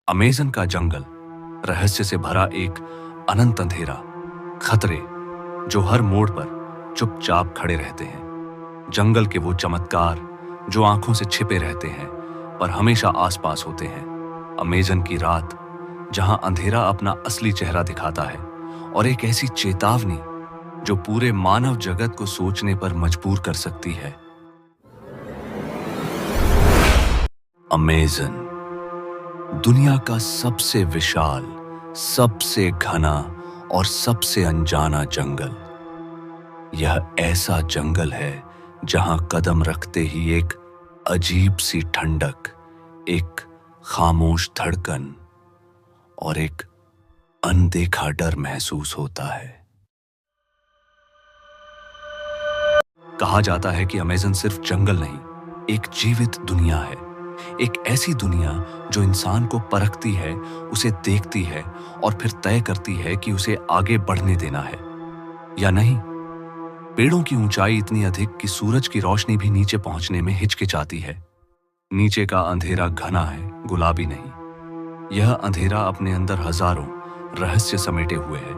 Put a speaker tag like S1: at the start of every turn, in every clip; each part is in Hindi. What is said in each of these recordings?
S1: अमेज़न का जंगल रहस्य से भरा एक अनंत अंधेरा, खतरे जो हर मोड़ पर चुपचाप खड़े रहते हैं। जंगल के वो चमत्कार जो आंखों से छिपे रहते हैं पर हमेशा आसपास होते हैं। अमेज़न की रात जहां अंधेरा अपना असली चेहरा दिखाता है और एक ऐसी चेतावनी जो पूरे मानव जगत को सोचने पर मजबूर कर सकती है। अमेज़न दुनिया का सबसे विशाल, सबसे घना और सबसे अनजाना जंगल। यह ऐसा जंगल है जहां कदम रखते ही एक अजीब सी ठंडक, एक खामोश धड़कन और एक अनदेखा डर महसूस होता है। कहा जाता है कि अमेज़न सिर्फ जंगल नहीं, एक जीवित दुनिया है। एक ऐसी दुनिया जो इंसान को परखती है, उसे देखती है और फिर तय करती है कि उसे आगे बढ़ने देना है या नहीं। पेड़ों की ऊंचाई इतनी अधिक कि सूरज की रोशनी भी नीचे पहुंचने में हिचकिचाती है। नीचे का अंधेरा घना है, गुलाबी नहीं। यह अंधेरा अपने अंदर हजारों रहस्य समेटे हुए है।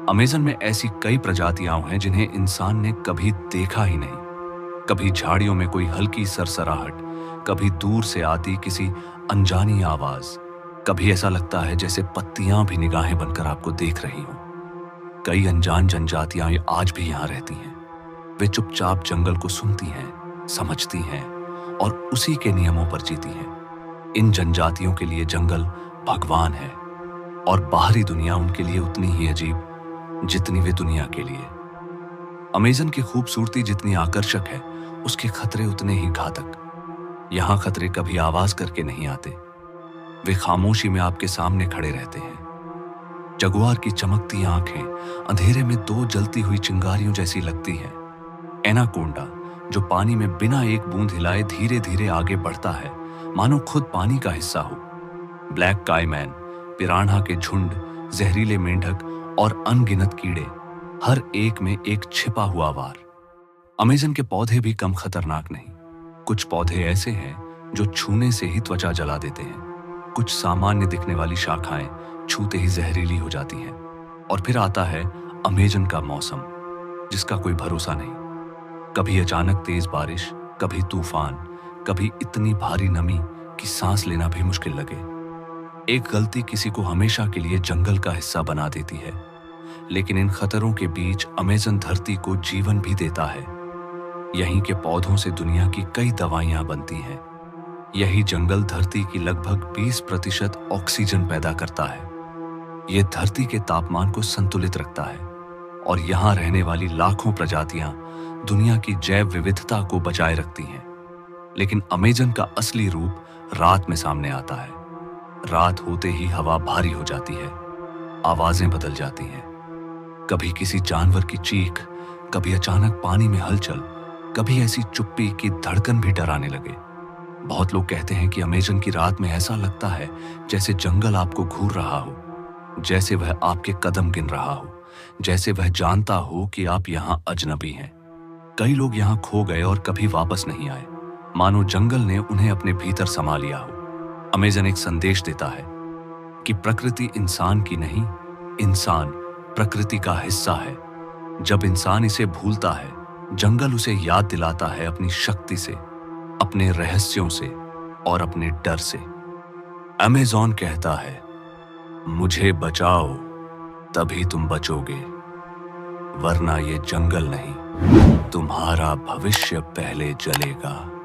S1: अमेज़न में ऐसी कई प्रजातियां हैं जिन्हें इंसान ने कभी देखा ही नहीं। कभी झाड़ियों में कोई हल्की सरसराहट, कभी दूर से आती किसी अनजानी आवाज, कभी ऐसा लगता है जैसे पत्तियां भी निगाहें बनकर आपको देख रही हों। कई अनजान जनजातियां आज भी यहां रहती हैं। वे चुपचाप जंगल को सुनती हैं, समझती हैं और उसी के नियमों पर जीती हैं। इन जनजातियों के लिए जंगल भगवान है और बाहरी दुनिया उनके लिए उतनी ही अजीब जितनी वे दुनिया के लिए। अमेज़न की खूबसूरती जितनी आकर्षक है, उसके खतरे उतने ही घातक। यहां खतरे कभी आवाज करके नहीं आते, वे खामोशी में आपके सामने खड़े रहते हैं। जगुआर की चमकती आंखें अंधेरे में दो जलती हुई चिंगारियों जैसी लगती हैं। एनाकोंडा जो पानी में बिना एक बूंद हिलाए धीरे धीरे आगे बढ़ता है, मानो खुद पानी का हिस्सा हो। ब्लैक काईमैन, पिरान्हा के झुंड, जहरीले मेंढक और अनगिनत कीड़े, हर एक में एक छिपा हुआ वार। अमेज़न के पौधे भी कम खतरनाक नहीं। कुछ पौधे ऐसे हैं जो छूने से ही त्वचा जला देते हैं। कुछ सामान्य दिखने वाली शाखाएं छूते ही जहरीली हो जाती हैं। और फिर आता है अमेज़न का मौसम, जिसका कोई भरोसा नहीं। कभी अचानक तेज बारिश, कभी तूफान, कभी इतनी भारी नमी कि सांस लेना भी मुश्किल लगे। एक गलती किसी को हमेशा के लिए जंगल का हिस्सा बना देती है। लेकिन इन खतरों के बीच अमेज़न धरती को जीवन भी देता है। यहीं के पौधों से दुनिया की कई दवाइयां बनती हैं। यही जंगल धरती की लगभग 20% ऑक्सीजन पैदा करता है। यह धरती के तापमान को संतुलित रखता है और यहां रहने वाली लाखों प्रजातियां दुनिया की जैव विविधता को बचाए रखती हैं। लेकिन अमेज़न का असली रूप रात में सामने आता है। रात होते ही हवा भारी हो जाती है, आवाजें बदल जाती हैं। कभी किसी जानवर की चीख, कभी अचानक पानी में हलचल, कभी ऐसी चुप्पी कि धड़कन भी डराने लगे। बहुत लोग कहते हैं कि अमेज़न की रात में ऐसा लगता है जैसे जंगल आपको घूर रहा हो, जैसे वह आपके कदम गिन रहा हो, जैसे वह जानता हो कि आप यहाँ अजनबी हैं। कई लोग यहाँ खो गए और कभी वापस नहीं आए, मानो जंगल ने उन्हें अपने भीतर समा लिया हो। अमेज़न एक संदेश देता है कि प्रकृति इंसान की नहीं, इंसान प्रकृति का हिस्सा है। जब इंसान इसे भूलता है, जंगल उसे याद दिलाता है अपनी शक्ति से, अपने रहस्यों से और अपने डर से। अमेज़न कहता है, मुझे बचाओ तभी तुम बचोगे, वरना ये जंगल नहीं, तुम्हारा भविष्य पहले जलेगा।